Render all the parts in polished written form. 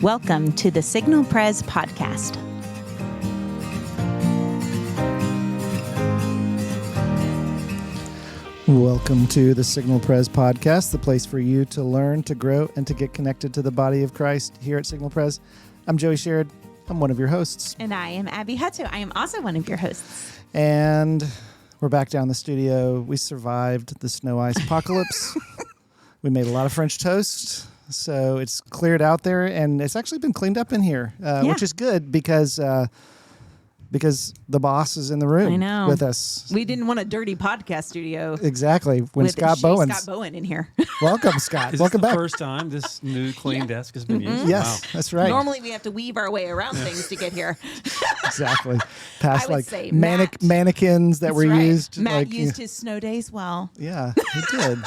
Welcome to the Signal Pres podcast. Welcome to the Signal Pres podcast, the place for you to learn, to grow, and to get connected to the body of Christ here at Signal Pres. I'm Joey Sherrod. I'm one of your hosts. And I am Abby Hutto. I am also one of your hosts. And we're back down in the studio. We survived the snow ice apocalypse. We made a lot of French toast. So it's cleared out there, and it's actually been cleaned up in here, which is good because the boss is in the room with us. We didn't want a dirty podcast studio. Exactly. When Scott Bowen in here. Welcome, Scott. Is Welcome this back. the first time this new clean desk has been used? Yes, Wow. that's right. Normally we have to weave our way around things to get here. Exactly. Past I would say Matt. mannequins that were used. Matt used his snow days well. Yeah, he did.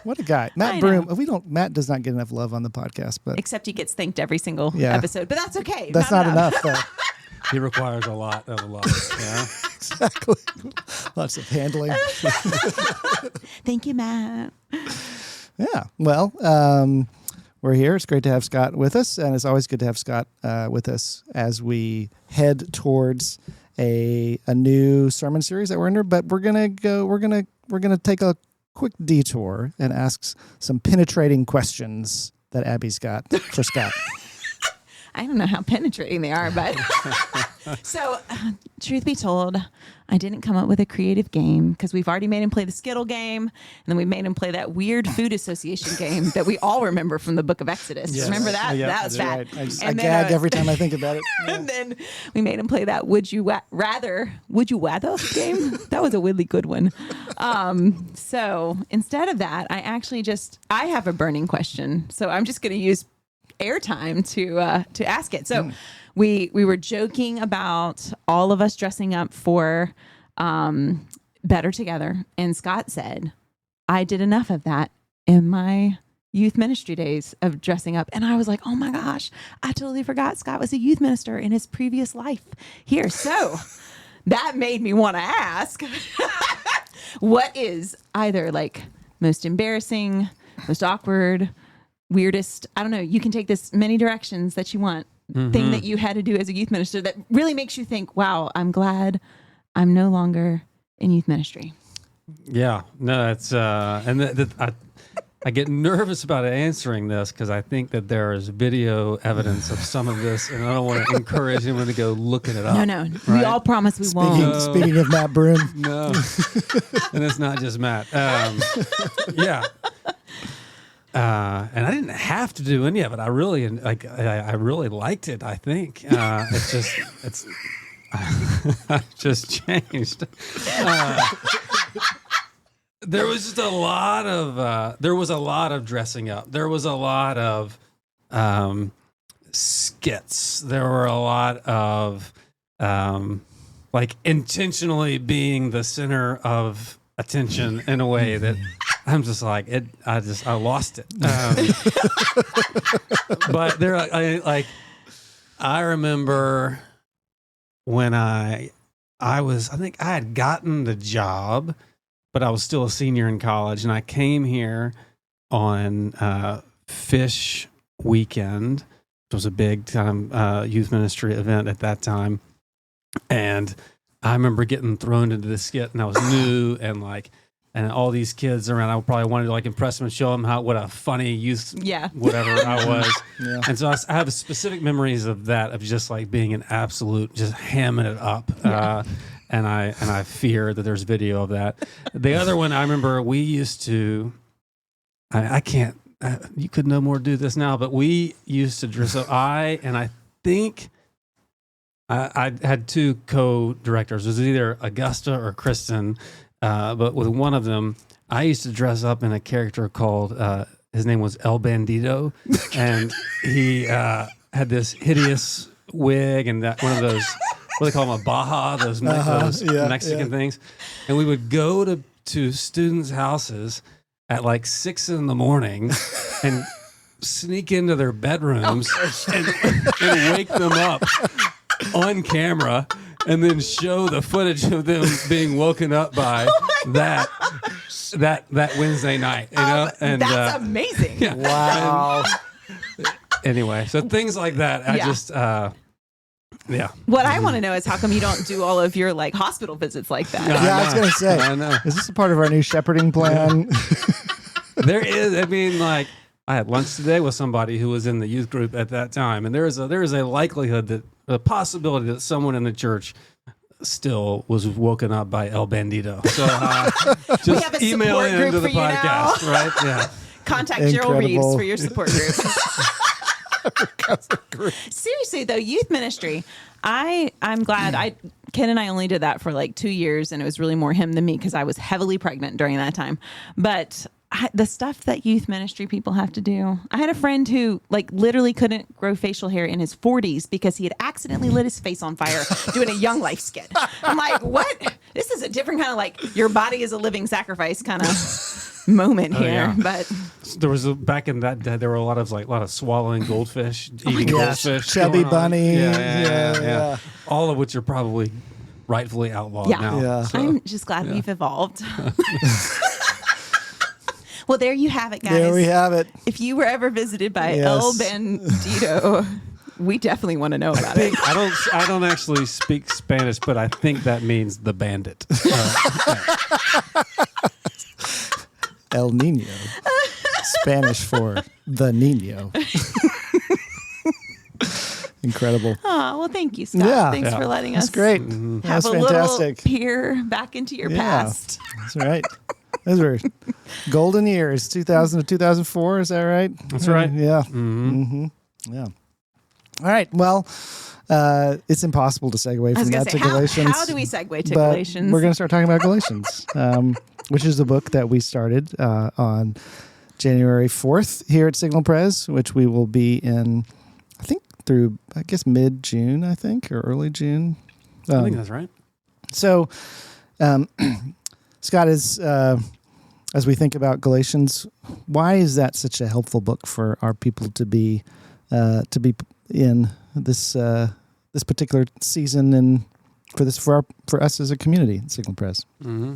What a guy. Matt Broom. Matt does not get enough love on the podcast, but except he gets thanked every single episode. But that's okay. That's not enough though. He requires a lot of love. Yeah. Exactly. Lots of handling. Thank you, Matt. Yeah. Well, we're here. It's great to have Scott with us, and it's always good to have Scott with us as we head towards a new sermon series that we're under. But we're gonna take a quick detour and ask some penetrating questions that Abby's got for Scott. I don't know how penetrating they are, but so truth be told, I didn't come up with a creative game because we've already made him play the Skittle game, and then we made him play that weird food association game that we all remember from the book of Exodus. Yes. Remember that? Yeah, That was bad. right. I gag every time I think about it. Yeah. And then we made him play that Would You Rather game. That was a really good one. So instead of that, I have a burning question. So I'm just going to use airtime to ask it. So we were joking about all of us dressing up for Better Together, and Scott said, I did enough of that in my youth ministry days of dressing up. And I was like, oh my gosh, I totally forgot Scott was a youth minister in his previous life here. So that made me want to ask, what is either like most embarrassing, most awkward, weirdest, I don't know, you can take this many directions that you want, thing that you had to do as a youth minister that really makes you think, wow, I'm glad I'm no longer in youth ministry. Yeah. No, it's I get nervous about answering this because I think that there is video evidence of some of this, and I don't want to encourage anyone to go looking it up. No, we all promise we won't. Speaking of Matt Broom. No. And it's not just Matt. Yeah. And I didn't have to do any of it. I really liked it. I think it's I've just changed. There was just a lot of dressing up. There was a lot of skits. There were a lot of like intentionally being the center of attention in a way that I'm just like it. I lost it. But I remember when I think I had gotten the job, but I was still a senior in college, and I came here on Fish Weekend, which was a big time youth ministry event at that time, and I remember getting thrown into the skit, and I was new, and all these kids around, I probably wanted to like impress them and show them what a funny youth, whatever I was. Yeah. And so I have specific memories of that, of just like being an absolute, just hamming it up. Yeah. And I fear that there's video of that. The other one I remember, we used to, I can't, you could no more do this now, but we used to dress up. I think I had two co-directors. It was either Augusta or Kristen. But with one of them, I used to dress up in a character called, his name was El Bandito, and he had this hideous wig and one of those, what do they call them, a baja, those Mexican things. And we would go to students' houses at like 6 a.m. and sneak into their bedrooms and wake them up on camera, and then show the footage of them being woken up by that Wednesday night. You know, and that's amazing. Yeah. Wow. anyway, so things like that. I just, yeah. What I want to know is how come you don't do all of your like hospital visits like that? Yeah, I was going to say, I know. is this a part of our new shepherding plan? There is. I mean, like, I had lunch today with somebody who was in the youth group at that time, and there is a likelihood that a possibility that someone in the church still was woken up by El Bandito. So just have a email support group into the for you podcast, now. right? Yeah. Contact Incredible. Gerald Reeves for your support group. Seriously though, youth ministry. I'm glad Ken and I only did that for like 2 years, and it was really more him than me because I was heavily pregnant during that time. But the stuff that youth ministry people have to do. I had a friend who like literally couldn't grow facial hair in his 40s because he had accidentally lit his face on fire doing a Young Life skit. I'm like, what? This is a different kind of like your body is a living sacrifice kind of moment here. Yeah. But There was back in that day, there were a lot of swallowing goldfish, eating goldfish, chubby going on. bunny. Yeah. All of which are probably rightfully outlawed now. Yeah. So, I'm just glad we've evolved. Well, there you have it, guys. There we have it. If you were ever visited by Yes. El Bandito, we definitely want to know about it. I don't actually speak Spanish, but I think that means the bandit. El Nino. Spanish for the Nino. Incredible. Oh, well, thank you, Scott. Yeah. Thanks Yeah. for letting That's us great. have That's a fantastic. little peer back into your past. That's right. Those were golden years, 2000 to 2004. Is that right? That's right. Yeah. Mm-hmm. Yeah. All right. Well, it's impossible to segue I was from going that to say, to Galatians. how do we segue to but Galatians? We're going to start talking about Galatians, which is the book that we started on January 4th here at Signal Pres, which we will be in, I think, through, I guess, mid-June, or early June. I think that's right. So, Scott, as we think about Galatians, why is that such a helpful book for our people to be in this particular season, and for us as a community at Signal Press? Mm-hmm.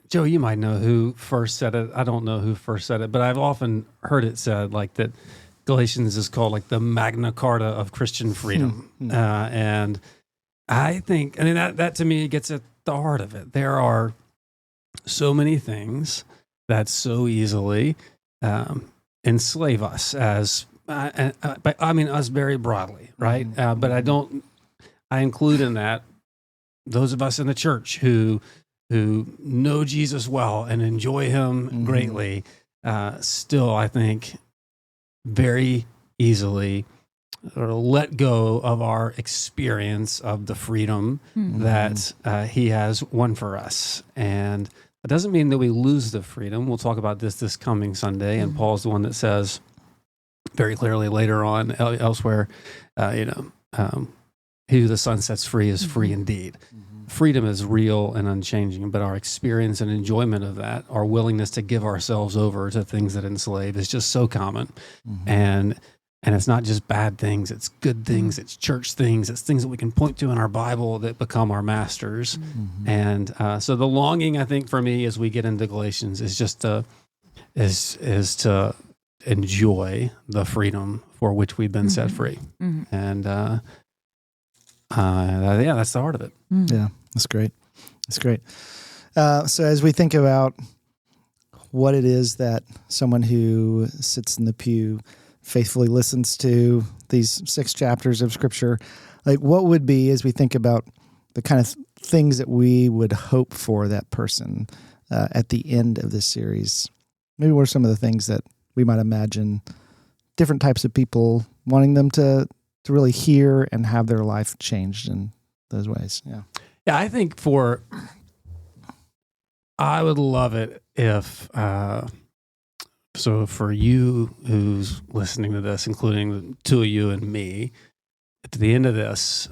Joe, you might know who first said it. I don't know who first said it, but I've often heard it said like that Galatians is called like the Magna Carta of Christian freedom. And I think, that to me gets at the heart of it. There are so many things that so easily enslave us us very broadly, right? But I include in that those of us in the church who know Jesus well and enjoy him greatly, still, I think, very easily let go of our experience of the freedom that he has won for us. And it doesn't mean that we lose the freedom. We'll talk about this coming Sunday, and Paul's the one that says very clearly later on elsewhere, he who the Son sets free is free indeed. Freedom is real and unchanging, but our experience and enjoyment of that, our willingness to give ourselves over to things that enslave, is just so common. And it's not just bad things, it's good things, it's church things, it's things that we can point to in our Bible that become our masters. And so the longing, I think, for me as we get into Galatians is just to enjoy the freedom for which we've been set free. And that's the heart of it. Yeah, that's great. That's great. So as we think about what it is that someone who sits in the pew faithfully listens to these 6 chapters of Scripture, like what would be, as we think about the kind of things that we would hope for that person at the end of this series, maybe what are some of the things that we might imagine different types of people wanting them to really hear and have their life changed in those ways? Yeah, I think I would love it if, so for you who's listening to this, including the 2 of you and me, at the end of this,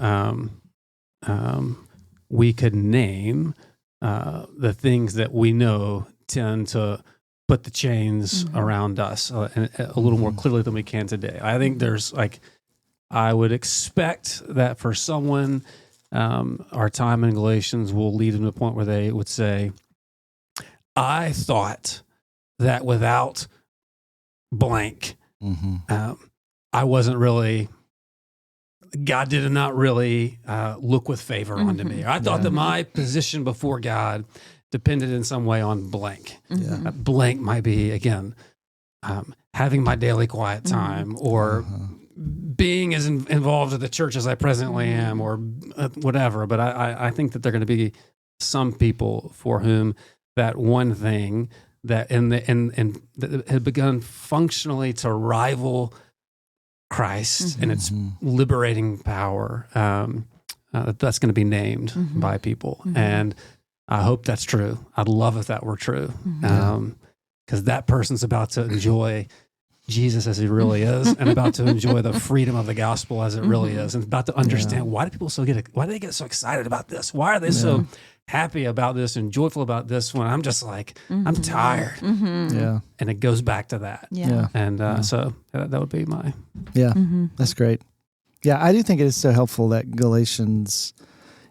we could name the things that we know tend to put the chains around us a little more clearly than we can today. I think there's I would expect that for someone, our time in Galatians will lead them to a point where they would say, I thought that without blank, I wasn't really, God did not really look with favor onto me. I thought that my position before God depended in some way on blank. Blank might be, again, having my daily quiet time or being as involved with the church as I presently am or whatever. But I think that there are going to be some people for whom that one thing that that had begun functionally to rival Christ and its liberating power, that's going to be named by people. And I hope that's true. I'd love if that were true. Because that person's about to enjoy Jesus as he really is and about to enjoy the freedom of the gospel as it really is and about to understand why do they get so excited about this? Why are they so happy about this and joyful about this when I'm just like, I'm tired. And it goes back to that. And so that would be my... That's great. Yeah, I do think it is so helpful that Galatians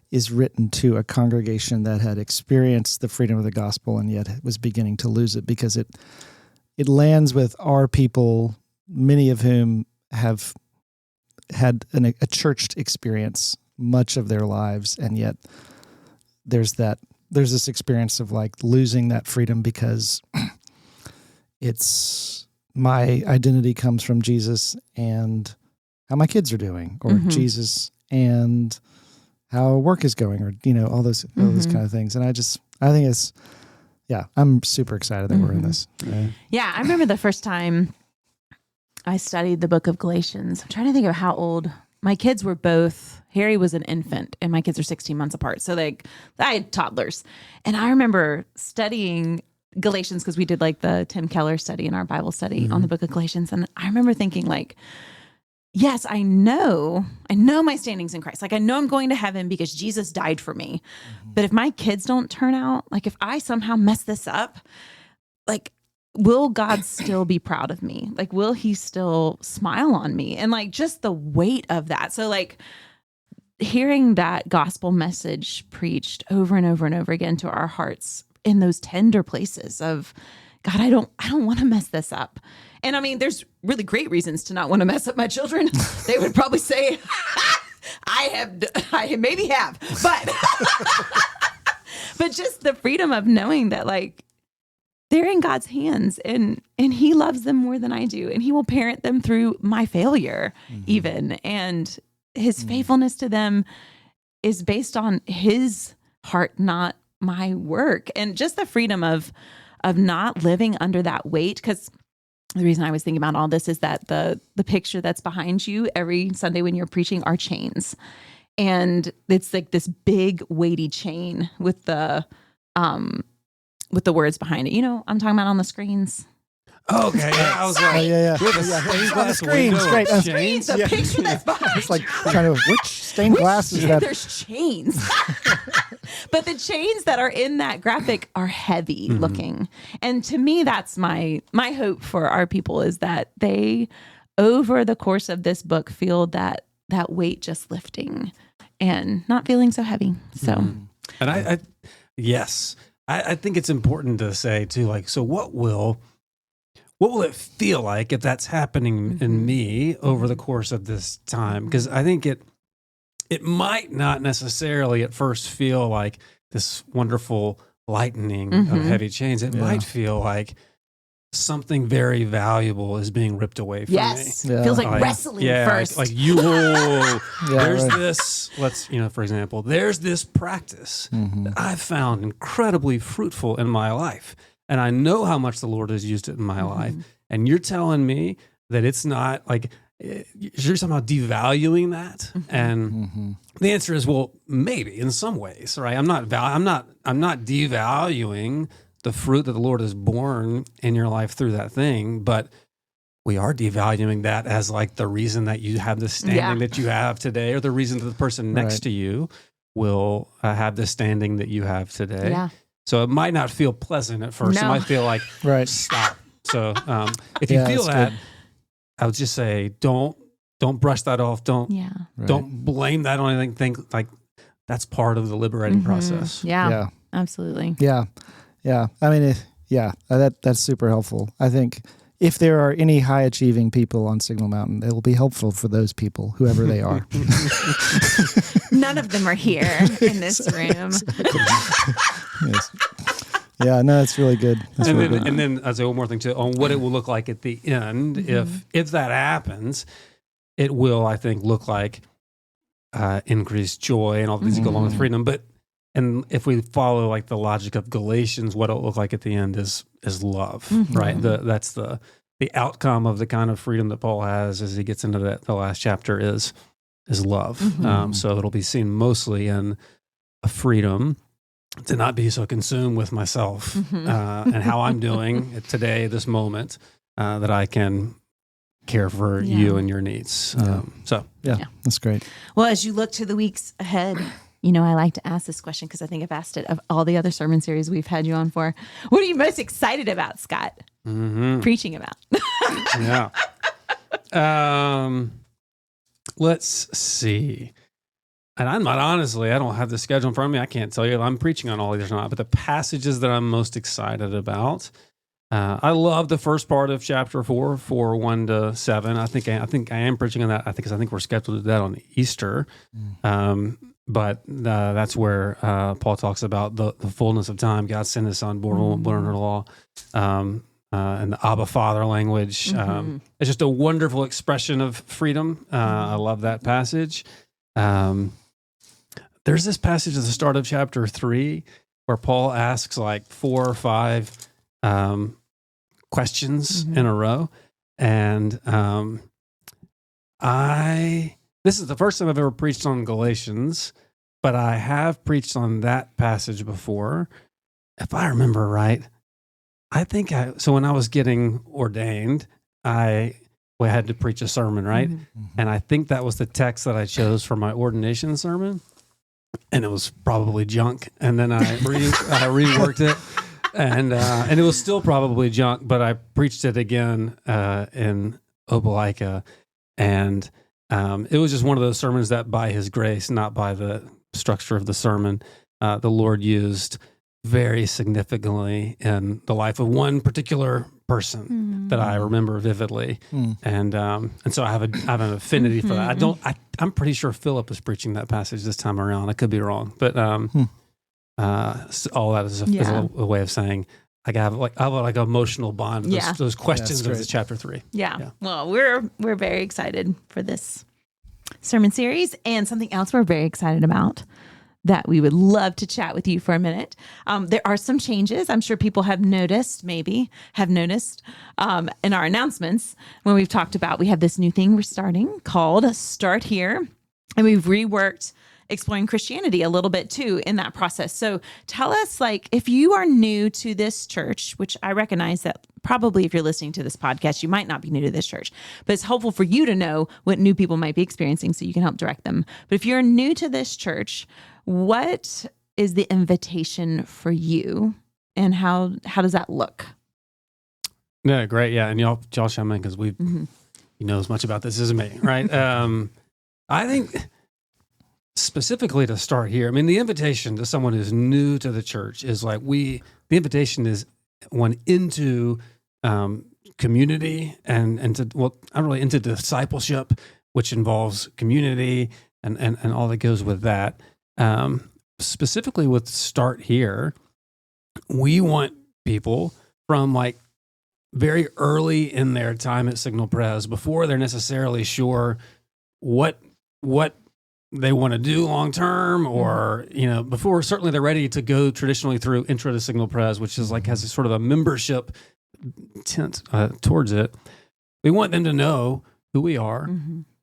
is written to a congregation that had experienced the freedom of the gospel and yet was beginning to lose it, because it lands with our people, many of whom have had a churched experience much of their lives, and yet there's this experience of like losing that freedom because it's my identity comes from Jesus and how my kids are doing, or Jesus and how work is going, or all those kind of things. And I think it's, I'm super excited that we're in this. Yeah, I remember the first time I studied the book of Galatians. I'm trying to think of how old my kids were. Both Harry was an infant and my kids are 16 months apart. So I had toddlers. And I remember studying Galatians because we did like the Tim Keller study in our Bible study on the book of Galatians. And I remember thinking like, yes, I know my standings in Christ. Like I know I'm going to heaven because Jesus died for me. But if my kids don't turn out, like if I somehow mess this up, like will God still be proud of me? Like will he still smile on me? And like just the weight of that. So like hearing that gospel message preached over and over and over again to our hearts in those tender places of, God, I don't want to mess this up. And I mean, there's really great reasons to not want to mess up my children. They would probably say, I maybe have, but just the freedom of knowing that like they're in God's hands and he loves them more than I do. And he will parent them through my failure even. And his faithfulness to them is based on his heart, not my work. And just the freedom of not living under that weight. Because the reason I was thinking about all this is that the picture that's behind you every Sunday when you're preaching are chains. And it's like this big weighty chain with the words behind it. I'm talking about on the screens. Okay, yeah, I was like, with a stained glass screen, window great. of chains. The picture that's behind It's like trying to, which stained glass is that? There's chains. But the chains that are in that graphic are heavy looking. And to me, that's my hope for our people is that they, over the course of this book, feel that weight just lifting and not feeling so heavy. So, and I think it's important to say too, like, so what will it feel like if that's happening in me over the course of this time? Because I think it might not necessarily at first feel like this wonderful lightening of heavy chains. It might feel like something very valuable is being ripped away from me. Yeah. Feels like wrestling first. Like you will, there's this, for example, there's this practice that I've found incredibly fruitful in my life. And I know how much the Lord has used it in my life. And you're telling me that it's not like, you're somehow devaluing that. And the answer is, well, maybe in some ways, right? I'm not devaluing the fruit that the Lord has borne in your life through that thing, but we are devaluing that as like the reason that you have the standing that you have today, or the reason that the person next to you will have the standing that you have today. Yeah. So it might not feel pleasant at first. No. It might feel like, stop. So if you feel that, good. I would just say, don't brush that off. Don't blame that on anything. Think like that's part of the liberating process. Yeah, absolutely. Yeah. I mean, that's super helpful. I think if there are any high achieving people on Signal Mountain, it will be helpful for those people, whoever they are. None of them are here in this room. Yes. Yeah, no, it's really good. That's And really then, good. and then I'll say one more thing too on what it will look like at the end. If that happens, it will, I think, look like increased joy and all these go along with freedom. And if we follow like the logic of Galatians, what it'll look like at the end is love, right? That's the outcome of the kind of freedom that Paul has as he gets into the last chapter is love. So it'll be seen mostly in a freedom to not be so consumed with myself and how I'm doing today, this moment, that I can care for you and your needs. Yeah, that's great. Well, as you look to the weeks ahead, I like to ask this question because I think I've asked it of all the other sermon series we've had you on for. What are you most excited about, Scott? Preaching about? Let's see. And I'm not, honestly, I don't have the schedule in front of me. I can't tell you if I'm preaching on all these or not, but the passages that I'm most excited about, I love the first part of chapter 4, 1-7. I think I am preaching on that. I think we're scheduled to do that on Easter. But that's where Paul talks about the fullness of time. God sent his son, born under law, and the Abba Father language. It's just a wonderful expression of freedom. I love that passage. There's this passage at the start of chapter 3 where Paul asks like 4 or 5 questions in a row. And this is the first time I've ever preached on Galatians, but I have preached on that passage before. If I remember right, so when I was getting ordained, I had to preach a sermon, right? And I think that was the text that I chose for my ordination sermon. And it was probably junk. And then I reworked it. And it was still probably junk, but I preached it again in Opelika. And it was just one of those sermons that by his grace, not by the structure of the sermon, the Lord used very significantly in the life of one particular person that I remember vividly. And so I have an affinity for that. I'm pretty sure Philip is preaching that passage this time around. I could be wrong, but so all that is a way of saying I have like an emotional bond with those questions of chapter 3. Yeah. Well, we're very excited for this sermon series, and something else we're very excited about that we would love to chat with you for a minute. There are some changes. I'm sure people have noticed in our announcements when we've talked about, we have this new thing we're starting called Start Here. And we've reworked exploring Christianity a little bit too in that process. So tell us, like, if you are new to this church, which I recognize that probably if you're listening to this podcast, you might not be new to this church, but it's helpful for you to know what new people might be experiencing so you can help direct them. But if you're new to this church, what is the invitation for you, and how does that look? Yeah, great. Yeah, and y'all chime in because you know as much about this as me, right? I think specifically to start here, I mean, the invitation to someone who's new to the church is like the invitation is one into community and into discipleship, which involves community and all that goes with that. Specifically with Start Here, we want people from like very early in their time at Signal Pres, before they're necessarily sure what they want to do long term, or before certainly they're ready to go traditionally through Intro to Signal Pres, which is like has a sort of a membership tint towards it. We want them to know who we are,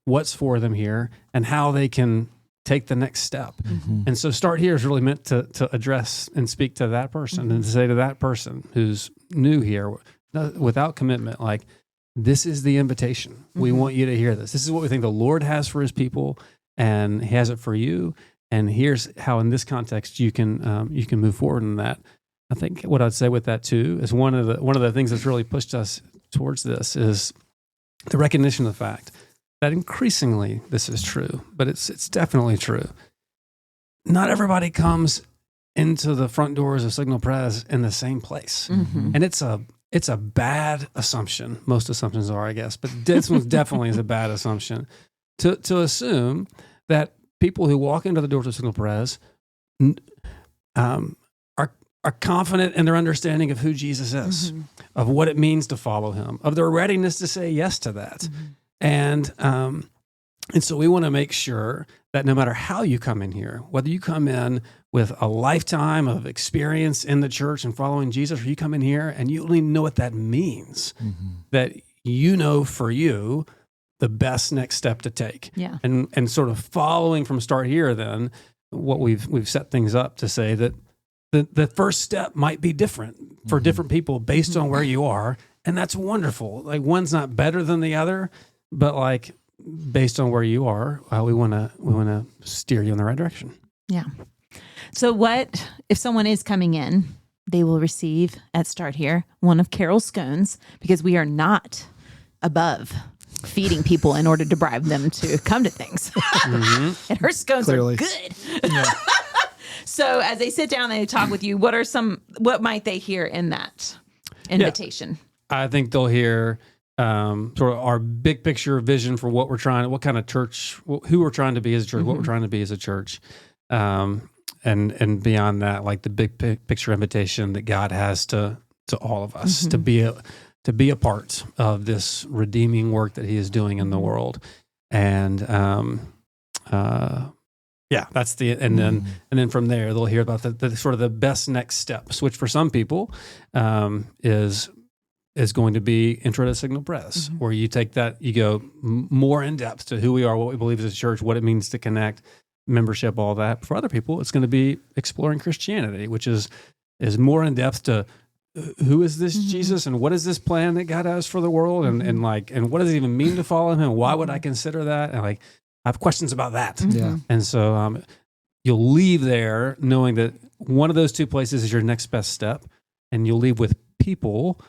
what's for them here, and how they can take the next step. And so Start Here is really meant to address and speak to that person and to say to that person who's new here without commitment, like, this is the invitation. We want you to hear this. This is what we think the Lord has for his people, and he has it for you. And here's how in this context you can move forward in that. I think what I'd say with that too is one of the things that's really pushed us towards this is the recognition of the fact that increasingly this is true, but it's definitely true. Not everybody comes into the front doors of Signal Pres in the same place. And it's a it's a bad assumption. Most assumptions are, I guess, but this one definitely is a bad assumption to assume that people who walk into the doors of Signal Perez are confident in their understanding of who Jesus is, of what it means to follow him, of their readiness to say yes to that. And so we want to make sure that no matter how you come in here, whether you come in with a lifetime of experience in the church and following Jesus, or you come in here and you only know what that means, that you know for you the best next step to take. Yeah. And sort of following from start here, then what we've set things up to say that the first step might be different for different people based on where you are, and that's wonderful. Like, one's not better than the other, but like based on where you are, we want to steer you in the right direction. Yeah. So what if someone is coming in, they will receive at Start Here one of Carol's scones, because we are not above feeding people in order to bribe them to come to things. And her scones Clearly. are good. So as they sit down and they talk with you, what might they hear in that invitation? I think they'll hear sort of our big picture vision for what kind of church, who we're trying to be as a church, what we're trying to be as a church. And beyond that, like the big picture invitation that God has to all of us to be a part of this redeeming work that he is doing in the world. And that's and then from there they'll hear about the sort of the best next steps, which for some people is going to be Intro to Signal Perez, where you take that, you go more in depth to who we are, what we believe as a church, what it means to connect, membership, all that. For other people, it's going to be Exploring Christianity, which is more in depth to who is this Jesus, and what is this plan that God has for the world, and what does it even mean to follow him, and why would I consider that? And like, I have questions about that. Yeah. And so you'll leave there knowing that one of those two places is your next best step, and you'll leave with people,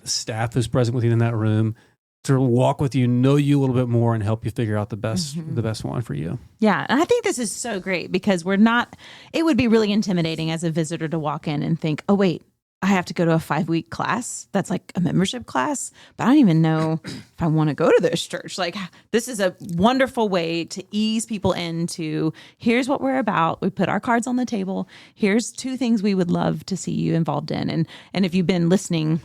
the staff who's present with you in that room, to walk with you, know you a little bit more, and help you figure out the best one for you. Yeah. And I think this is so great, because it would be really intimidating as a visitor to walk in and think, oh, wait, I have to go to a 5-week class. That's like a membership class, but I don't even know if I want to go to this church. Like, this is a wonderful way to ease people into, here's what we're about. We put our cards on the table. Here's 2 things we would love to see you involved in. And if you've been listening,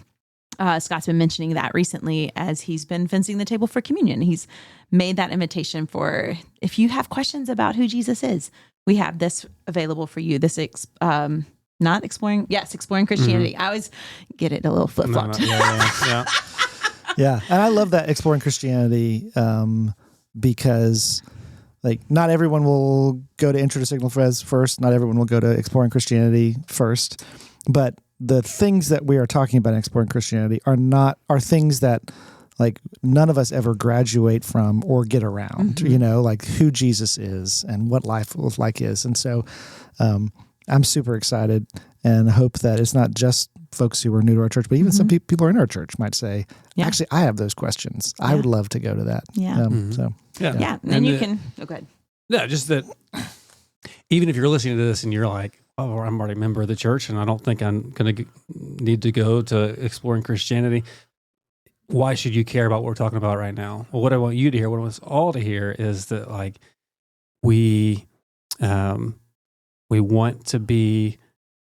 Scott's been mentioning that recently as he's been fencing the table for communion. He's made that invitation for, if you have questions about who Jesus is, we have this available for you. This Exploring Christianity. I always get it a little flip-flopped. Yeah. And I love that Exploring Christianity because like not everyone will go to Intro to Signal Perez first. Not everyone will go to Exploring Christianity first. But the things that we are talking about in Exploring Christianity are things that like none of us ever graduate from or get around, like who Jesus is and what life like is. And so I'm super excited and hope that it's not just folks who are new to our church, but even some people who are in our church might say, actually, I have those questions. I would love to go to that. Yeah. Yeah. And you can, go ahead. Yeah, just that even if you're listening to this and you're like, oh, I'm already a member of the church and I don't think I'm going to need to go to Exploring Christianity, why should you care about what we're talking about right now? Well, what I want you to hear, what I want us all to hear is that like we want to be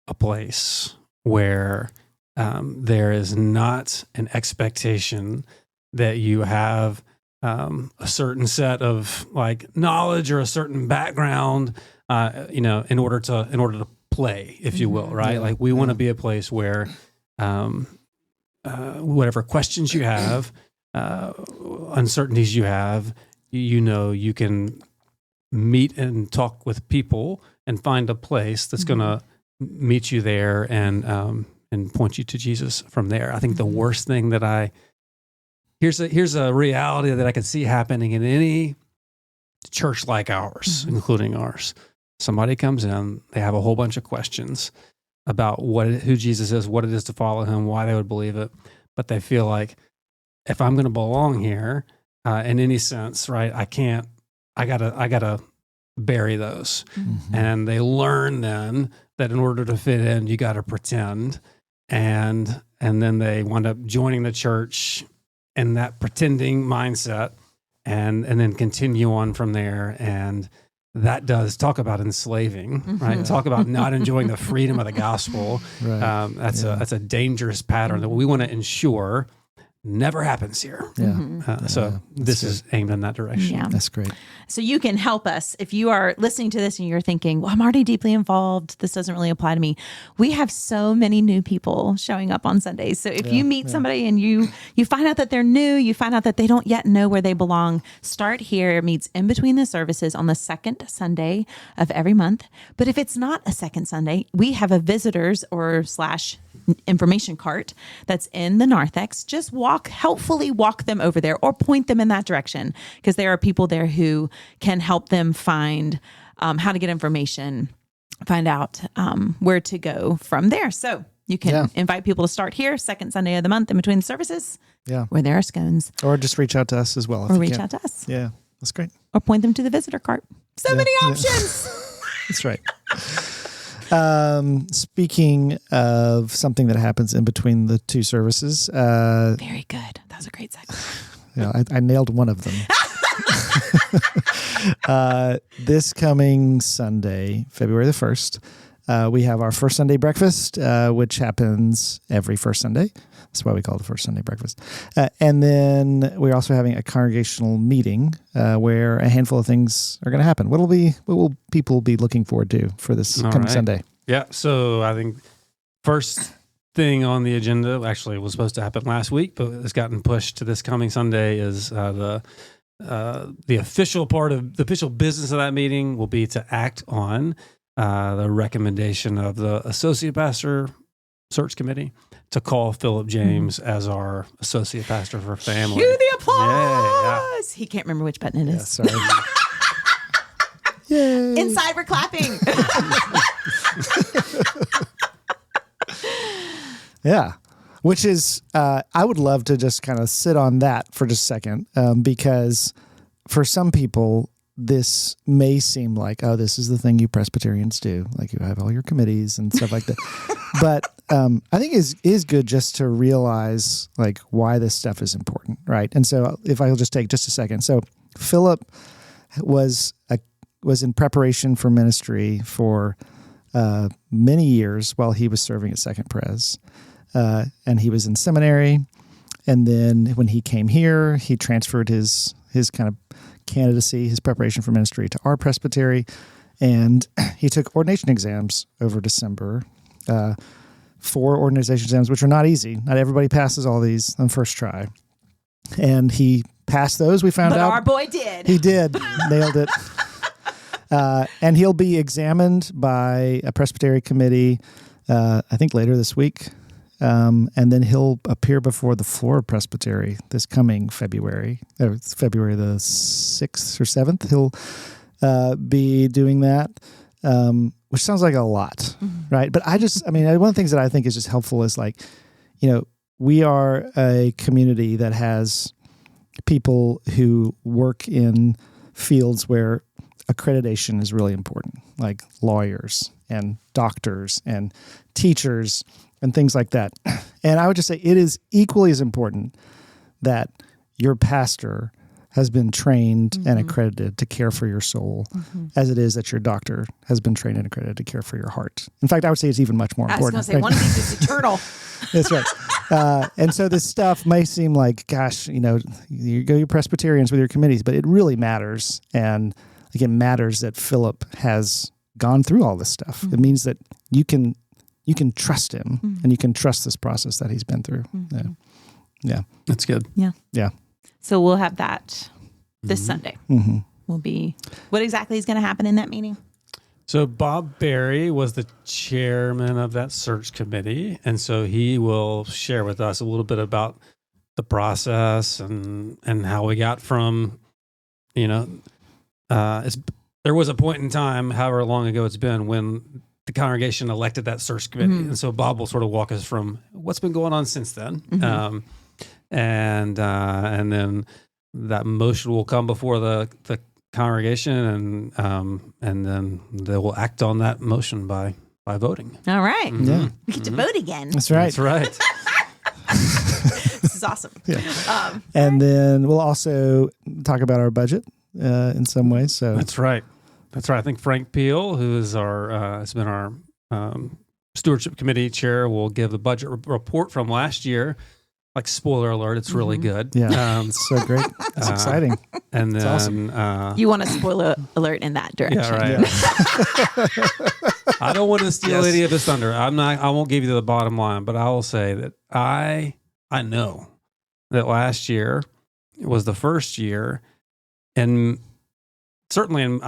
a place where there is not an expectation that you have a certain set of like knowledge or a certain background, in order to play, if you will, right? Like we want to be a place where whatever questions you have, uncertainties you have, you can meet and talk with people and find a place that's going to meet you there and point you to Jesus from there. I think the worst thing that here's a reality that I can see happening in any church like ours, including ours. Somebody comes in, they have a whole bunch of questions about who Jesus is, what it is to follow him, why they would believe it, but they feel like if I'm going to belong here, in any sense, right? I gotta bury those. And they learn then that in order to fit in, you got to pretend. and then they wound up joining the church in that pretending mindset, and then continue on from there. And that does talk about enslaving, right? Talk about not enjoying the freedom of the gospel. Right. That's a dangerous pattern that we want to ensure never happens here. Yeah. So this is aimed in that direction. Yeah. That's great. So you can help us if you are listening to this and you're thinking, well, I'm already deeply involved. This doesn't really apply to me. We have so many new people showing up on Sundays. So if you meet somebody and you find out that they're new, you find out that they don't yet know where they belong, Start Here meets in between the services on the second Sunday of every month. But if it's not a second Sunday, we have a visitors or / information cart that's in the narthex. Just helpfully walk them over there or point them in that direction, because there are people there who can help them find how to get information, find out where to go from there. So you can invite people to Start Here, second Sunday of the month in between the services. Yeah. Where there are scones. Or just reach out to us as well. Or reach out to us. Yeah. That's great. Or point them to the visitor cart. So many options. That's right. Speaking of something that happens in between the two services. Very good. That was a great segment. I nailed one of them. This coming Sunday, February the 1st, we have our first Sunday breakfast, which happens every first Sunday. That's why we call it the first Sunday breakfast. And then we're also having a congregational meeting where a handful of things are going to happen. What will people be looking forward to for this coming Sunday? Yeah. So I think first thing on the agenda, actually it was supposed to happen last week, but it's gotten pushed to this coming Sunday, is the official part of the official business of that meeting will be to act on the recommendation of the associate pastor search committee to call Philip James as our associate pastor for family. Cue the applause. Yeah. He can't remember which button it is. Sorry. Yay. Inside, we're clapping. Yeah. Which is, I would love to just kind of sit on that for just a second, because for some people, this may seem like, oh, this is the thing you Presbyterians do. Like, you have all your committees and stuff like that. But I think it is good just to realize, like, why this stuff is important, right? And so if I'll just take just a second. So Philip was in preparation for ministry for many years while he was serving at Second Pres. And he was in seminary. And then when he came here, he transferred his kind of candidacy, his preparation for ministry, to our presbytery. And he took ordination exams over December, 4 ordination exams, which are not easy. Not everybody passes all these on first try. And he passed those, we found out. But our boy did. He did. Nailed it. And he'll be examined by a presbytery committee, I think later this week. And then he'll appear before the Florida Presbytery this coming February the 6th or 7th. He'll be doing that, which sounds like a lot, right? But one of the things that I think is just helpful is, like, we are a community that has people who work in fields where accreditation is really important, like lawyers and doctors and teachers and things like that. And I would just say it is equally as important that your pastor has been trained and accredited to care for your soul as it is that your doctor has been trained and accredited to care for your heart. In fact, I would say it's even much more important. I was going to say, one of these is eternal. That's right. And so this stuff may seem like, gosh, you're Presbyterians with your committees, but it really matters. And like, it matters that Philip has gone through all this stuff. It means that you can trust him and you can trust this process that he's been through. Yeah. That's good. Yeah. So we'll have that this Sunday. Will be what exactly is going to happen in that meeting? So Bob Berry was the chairman of that search committee, and so he will share with us a little bit about the process and how we got from, there was a point in time, however long ago it's been, when the congregation elected that search committee. And so Bob will sort of walk us from what's been going on since then. And then that motion will come before the congregation, and then they will act on that motion by by voting. All right. Mm-hmm. Yeah. We get to vote again. That's right. That's right. This is awesome. Yeah. And then we'll also talk about our budget in some ways. So That's right. That's right. I think Frank Peel, who is has been our stewardship committee chair, will give the budget report from last year. Like, spoiler alert, it's really good. yeah, it's so great. It's exciting. And then awesome. You want a spoiler alert in that direction. yeah, right. I don't want to steal any of his thunder. I won't give you the bottom line, but I will say that I know that last year was the first year, and certainly in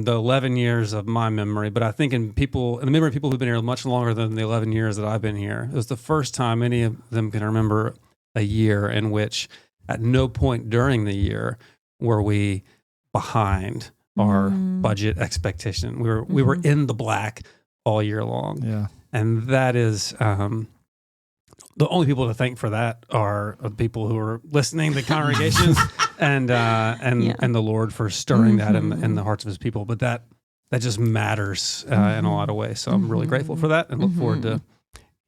the 11 years of my memory, but I think in the memory of people who've been here much longer than the 11 years that I've been here, it was the first time any of them can remember a year in which at no point during the year were we behind our budget expectation. We were in the black all year long. Yeah. And that is the only people to thank for that are the people who are listening, the congregations, and the Lord for stirring that in the hearts of His people. But that just matters in a lot of ways. So I'm really grateful for that, and look forward to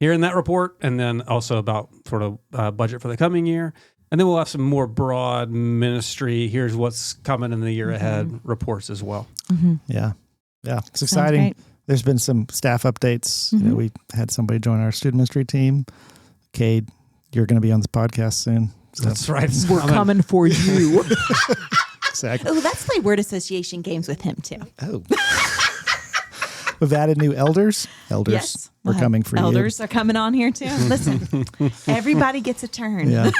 hearing that report, and then also about sort of budget for the coming year. And then we'll have some more broad ministry, here's what's coming in the year ahead reports as well. Yeah. Yeah. It's exciting. There's been some staff updates. You know, we had somebody join our student ministry team. Cade, you're going to be on this podcast soon. So. That's right. We're coming for you. Exactly. Oh, let's play word association games with him too. Oh. We've added new elders. Yes. We're coming for Elders are coming on here too. Listen, everybody gets a turn. you. Yeah.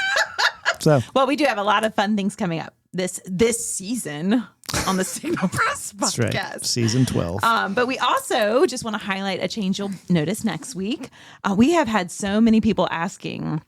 So, Well, we do have a lot of fun things coming up this season on the Signal Press that's podcast. right. Season 12. But we also just want to highlight a change you'll notice next week. We have had so many people asking,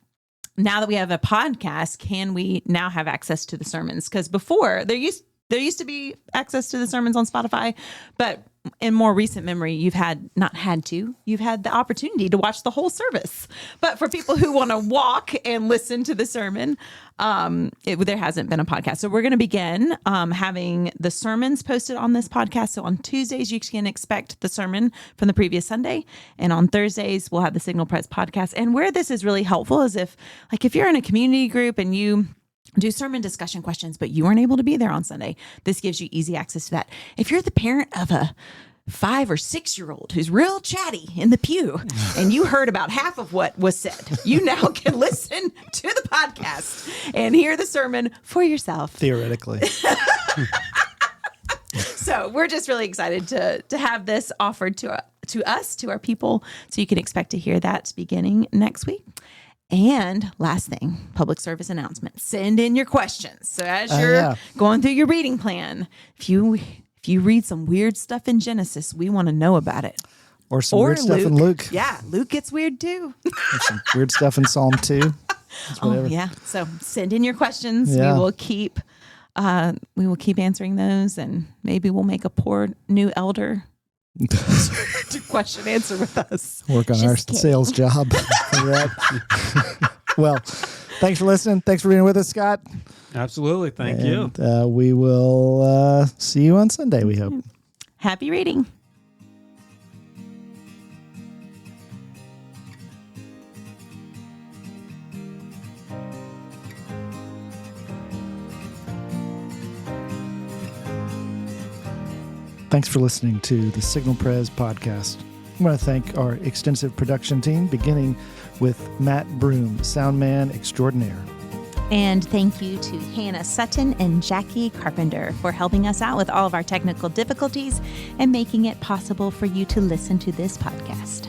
now that we have a podcast, can we now have access to the sermons? Because before there used to be access to the sermons on Spotify, but in more recent memory, you've had the opportunity to watch the whole service. But for people who want to walk and listen to the sermon, there hasn't been a podcast. So we're going to begin having the sermons posted on this podcast. So on Tuesdays, you can expect the sermon from the previous Sunday. And on Thursdays, we'll have the Signal Press podcast. And where this is really helpful is if you're in a community group and you do sermon discussion questions, but you weren't able to be there on Sunday, this gives you easy access to that. If you're the parent of a 5 or 6 year old who's real chatty in the pew and you heard about half of what was said, you now can listen to the podcast and hear the sermon for yourself. Theoretically. So we're just really excited to have this offered to us, to our people. So you can expect to hear that beginning next week. And last thing, public service announcement. Send in your questions. So as you're going through your reading plan, if you read some weird stuff in Genesis, we want to know about it. Or some weird stuff in Luke. Yeah, Luke gets weird too. Or some weird stuff in Psalm 2. Oh yeah. So send in your questions. Yeah. We will keep answering those, and maybe we'll make a poor new elder to question answer with us. Work on Just our kidding. sales job. For that. Well, thanks for listening. Thanks for being with us, Scott. Absolutely. Thank you. We will see you on Sunday, we hope. Happy reading. Thanks for listening to the Signal Press podcast. I want to thank our extensive production team, beginning with Matt Broom, sound man extraordinaire. And thank you to Hannah Sutton and Jackie Carpenter for helping us out with all of our technical difficulties and making it possible for you to listen to this podcast.